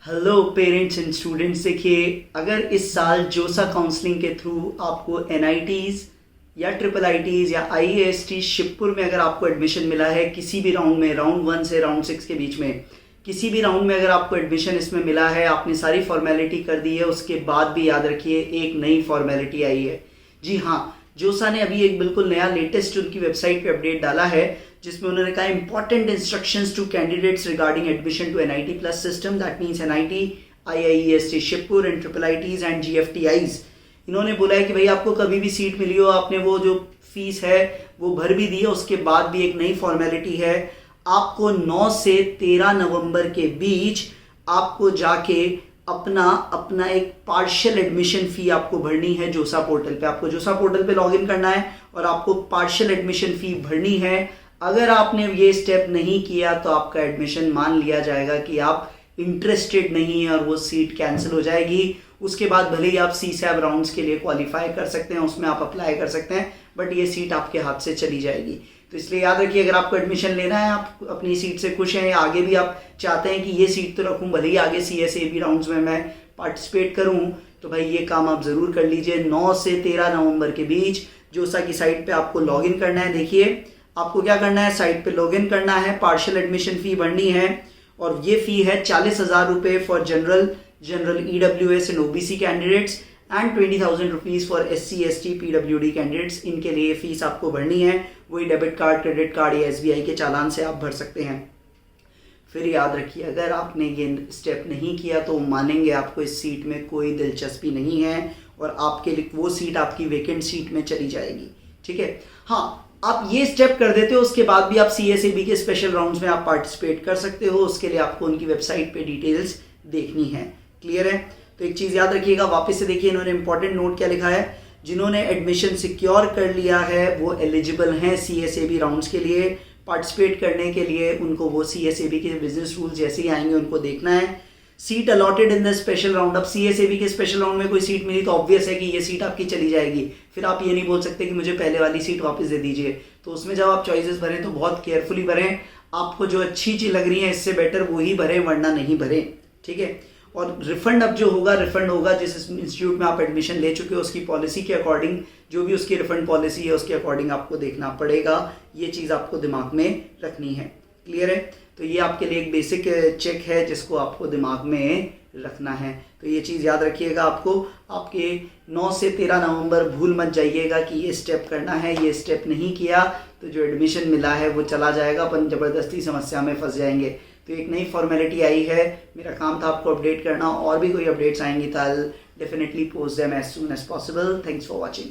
Hello parents and students, देखिए अगर इस साल जोसा काउंसलिंग के थ्रू आपको एनआईटीज़ या ट्रिपल आईटीज़ या आईएएसटी शिवपुर में अगर आपको एडमिशन मिला है किसी भी राउंड में, राउंड 1 से राउंड 6 के बीच में किसी भी राउंड में अगर आपको एडमिशन इसमें मिला है, आपने सारी फॉर्मेलिटी कर दी है, उसके बाद भी याद रखिए एक नई फॉर्मेलिटी आई है। जी हाँ, जोसा ने अभी एक बिल्कुल नया लेटेस्ट उनकी वेबसाइट पे अपडेट डाला है जिसमें उन्होंने कहा important instructions to candidates regarding admission to NIT plus system, that means NIT, IIEST Shibpur and triple IITs and GFTIs. इन्होंने बोला है कि भाई आपको कभी भी सीट मिली हो, आपने वो जो फीस है वो भर भी दी है, उसके बाद भी एक नई फॉर्मेलिटी है, आपको 9 से 13 नवंबर के बीच आपको जाके अपना एक पार्शियल एडमिशन फी आपको भरनी है जोसा पोर्टल पे। आपको जोसा पोर्टल पे लॉगिन करना है और आपको पार्शियल एडमिशन फी भरनी है। अगर आपने ये स्टेप नहीं किया तो आपका एडमिशन मान लिया जाएगा कि आप इंटरेस्टेड नहीं है और वो सीट कैंसिल हो जाएगी। उसके बाद भले ही आप सीसैब राउंड्स के लिए क्वालिफाई कर सकते हैं, उसमें आप अप्लाई कर सकते हैं, बट ये सीट आपके हाथ से चली जाएगी। तो इसलिए याद रखिए, अगर आपको एडमिशन लेना है, आप अपनी सीट से खुश हैं, आगे भी आप चाहते हैं कि ये सीट तो रखूं, भले ही आगे सीएसएबी राउंड्स में मैं पार्टिसिपेट करूं, तो भाई ये काम आप ज़रूर कर लीजिए। 9 से 13 नवंबर के बीच जोसा की साइट पे आपको लॉगिन करना है। देखिए आपको क्या करना है, साइट पे लॉगिन करना है, पार्शियल एडमिशन फ़ी भरनी है और ये फ़ी है 40,000 रुपये for general EWS and OBC candidates and 20,000 rupees for SC ST PWD candidates. इनके लिए फीस आपको भरनी है, वही डेबिट कार्ड, क्रेडिट कार्ड या SBI के चालान से आप भर सकते हैं। फिर याद रखिए, अगर आपने ये स्टेप नहीं किया तो मानेंगे आपको इस सीट में कोई दिलचस्पी नहीं है और आपके लिए वो सीट आपकी वेकेंट सीट में चली जाएगी। ठीक है, हाँ, आप ये स्टेप कर देते हो, उसके बाद भी आप CSAB के स्पेशल राउंड्स में आप पार्टिसिपेट कर सकते हो। उसके लिए आपको उनकी वेबसाइट पे डिटेल्स देखनी है। क्लियर है? तो एक चीज़ याद रखिएगा, वापस से देखिए इन्होंने इंपॉर्टेंट नोट क्या लिखा है। जिन्होंने एडमिशन सिक्योर कर लिया है वो एलिजिबल हैं CSAB राउंड्स के लिए पार्टिसिपेट करने के लिए। उनको वो CSAB के बिजनेस रूल्स जैसे ही आएंगे उनको देखना है। Seat allotted in the special round, अब CSAB के स्पेशल राउंड में कोई सीट मिली तो ऑब्वियस है कि ये सीट आपकी चली जाएगी। फिर आप ये नहीं बोल सकते कि मुझे पहले वाली सीट वापस दे दीजिए। तो उसमें जब आप चॉइसेस भरें तो बहुत केयरफुली भरें, आपको जो अच्छी चीज़ लग रही है इससे बेटर वही भरें, वरना नहीं भरें। ठीक है, और रिफंड अब जो होगा, रिफंड होगा जिस इंस्टीट्यूट में आप एडमिशन ले चुके हो उसकी पॉलिसी के अकॉर्डिंग, जो भी उसकी रिफंड पॉलिसी है उसके अकॉर्डिंग आपको देखना पड़ेगा। ये चीज़ आपको दिमाग में रखनी है। क्लियर है? तो ये आपके लिए एक बेसिक चेक है जिसको आपको दिमाग में रखना है। तो ये चीज़ याद रखिएगा, आपको आपके 9 से 13 नवंबर भूल मत जाइएगा कि ये स्टेप करना है। ये स्टेप नहीं किया तो जो एडमिशन मिला है वो चला जाएगा, अपन ज़बरदस्ती समस्या में फंस जाएंगे। तो एक नई फॉर्मेलिटी आई है, मेरा काम था आपको अपडेट करना। और भी कोई अपडेट्स आएंगी तो I will definitely post them as soon as possible. Thanks for watching.